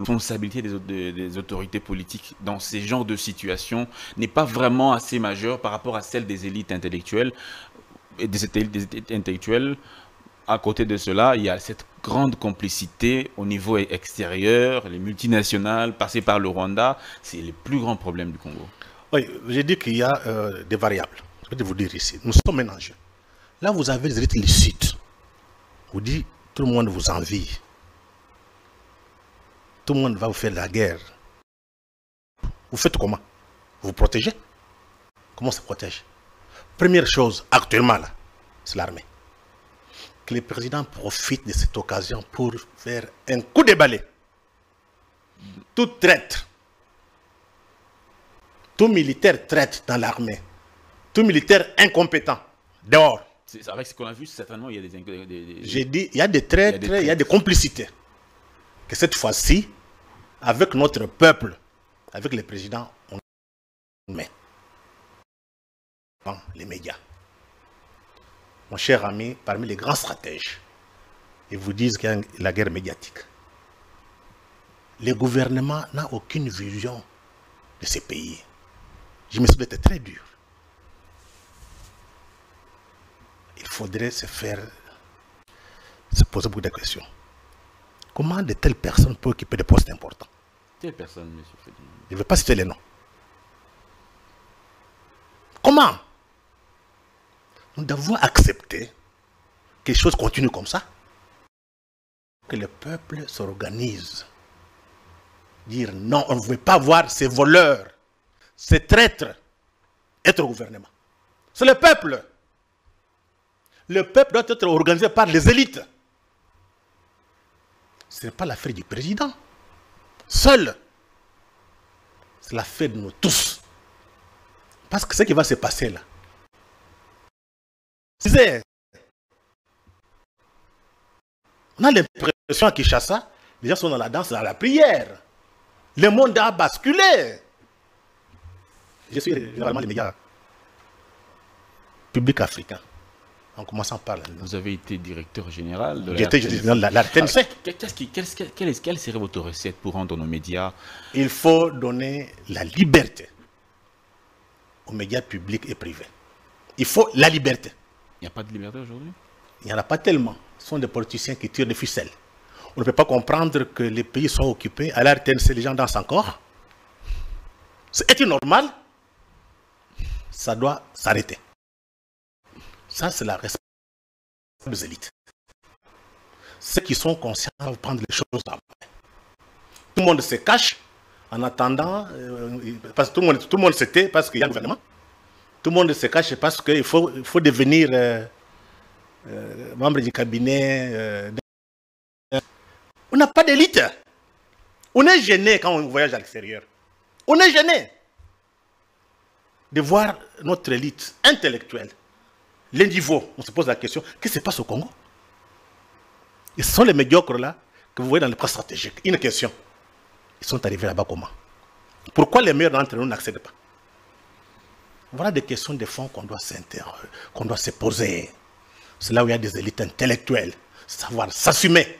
responsabilité des autorités politiques dans ces genres de situations n'est pas vraiment assez majeure par rapport à celle des élites intellectuelles. Et des élites intellectuelles, à côté de cela, il y a cette grande complicité au niveau extérieur, les multinationales, passées par le Rwanda, c'est le plus grand problème du Congo. Oui, j'ai dit qu'il y a des variables. Je vais vous dire ici, nous sommes mélangés. Là, vous avez les élites illicites. Vous dites, tout le monde vous envie. Tout le monde va vous faire la guerre. Vous faites comment? Vous vous protégez? Comment on se protège? Première chose, actuellement, là, c'est l'armée. Que les présidents profitent de cette occasion pour faire un coup de balai. Tout traître, tout militaire traite dans l'armée, tout militaire incompétent, dehors. Avec ce qu'on a vu, certainement, il y a des... J'ai dit, il y a des traîtres, il y a des complicités. Que cette fois-ci, avec notre peuple, avec les présidents, on met les médias. Mon cher ami, parmi les grands stratèges, ils vous disent qu'il y a la guerre médiatique. Le gouvernement n'a aucune vision de ces pays. Je me suis dit, c'était très dur. Il faudrait se poser beaucoup de questions. Comment de telles personnes peuvent occuper des postes importants? Telles personnes, M. Fedi. Je ne vais pas citer les noms. Comment? Nous devons accepter que les choses continuent comme ça. Que le peuple s'organise. Dire non, on ne veut pas voir ces voleurs, ces traîtres être au gouvernement. C'est le peuple. Le peuple doit être organisé par les élites. Ce n'est pas l'affaire du président. Seul. C'est l'affaire de nous tous. Parce que ce qui va se passer là, on a l'impression à Kinshasa, les gens sont dans la danse, dans la prière. Le monde a basculé. Je suis généralement les médias publics africains, en commençant par la... Vous avez été directeur général de la RTNC. Quelle serait votre recette pour rendre nos médias? Il faut donner la liberté aux médias publics et privés. Il faut la liberté. Il n'y a pas de liberté aujourd'hui? Il n'y en a pas tellement. Ce sont des politiciens qui tirent des ficelles. On ne peut pas comprendre que les pays soient occupés. À la RTNC, les gens dansent encore. C'est normal. Ça doit s'arrêter. Ça, c'est la responsabilité des élites. Ceux qui sont conscients doivent prendre les choses en main. Tout le monde se cache en attendant, parce que tout le monde se tait parce qu'il y a un gouvernement. Tout le monde se cache parce qu'il faut devenir membre du cabinet. On n'a pas d'élite. On est gêné quand on voyage à l'extérieur. On est gêné de voir notre élite intellectuelle, les niveaux. On se pose la question, qu'est-ce qui se passe au Congo? Et ce sont les médiocres là que vous voyez dans les plans stratégiques. Une question. Ils sont arrivés là-bas comment? Pourquoi les meilleurs d'entre nous n'accèdent pas? Voilà des questions de fond qu'on doit se poser. C'est là où il y a des élites intellectuelles, savoir s'assumer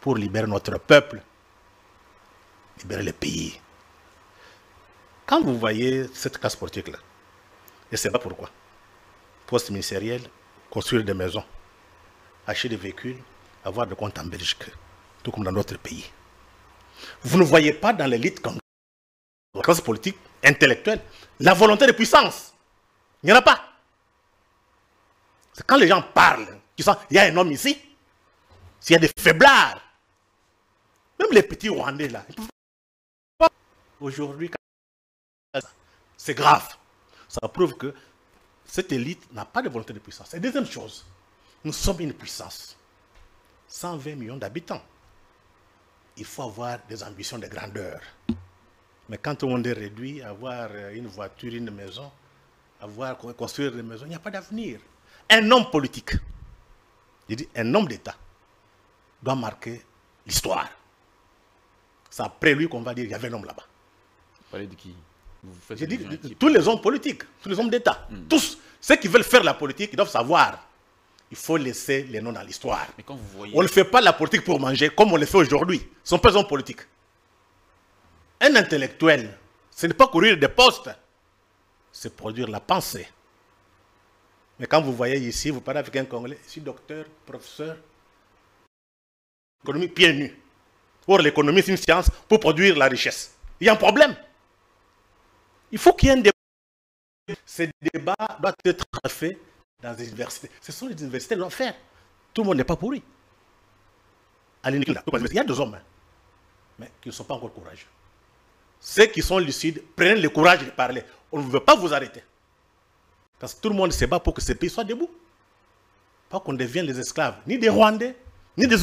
pour libérer notre peuple, libérer le pays. Quand vous voyez cette classe politique-là, je ne sais pas pourquoi, poste ministériel, construire des maisons, acheter des véhicules, avoir des comptes en Belgique, tout comme dans d'autres pays. Vous ne voyez pas dans l'élite comme la classe politique, intellectuelle, la volonté de puissance. Il n'y en a pas. C'est quand les gens parlent, qu'ils sentent il y a un homme ici, s'il y a des faiblards, même les petits Rwandais là, aujourd'hui, c'est grave. Ça prouve que cette élite n'a pas de volonté de puissance. Et deuxième chose, nous sommes une puissance. 120 millions d'habitants. Il faut avoir des ambitions de grandeur. Mais quand tout le monde est réduit, avoir une voiture, une maison, construire des maisons, il n'y a pas d'avenir. Un homme politique, je dis un homme d'État, doit marquer l'histoire. C'est après lui qu'on va dire qu'il y avait un homme là-bas. Vous parlez de qui? Je dis tous les hommes politiques, tous les hommes d'État, tous ceux qui veulent faire la politique, ils doivent savoir. Il faut laisser les noms dans l'histoire. On ne fait pas la politique pour manger comme on le fait aujourd'hui. Ce ne sont pas des hommes politiques. un intellectuel, ce n'est pas courir des postes, c'est produire la pensée. Mais quand vous voyez ici, vous parlez avec un Congolais, ici docteur, professeur, économie pieds nus. Or, l'économie, c'est une science pour produire la richesse. Il y a un problème. Il faut qu'il y ait un débat. Ces débats doivent être faits dans les universités. Ce sont les universités qui doivent faire. Tout le monde n'est pas pourri. Il y a des hommes, mais qui ne sont pas encore courageux. Ceux qui sont lucides prennent le courage de parler. On ne veut pas vous arrêter. Parce que tout le monde se bat pour que ce pays soit debout. Pas qu'on devienne les esclaves, ni des Rwandais, ni des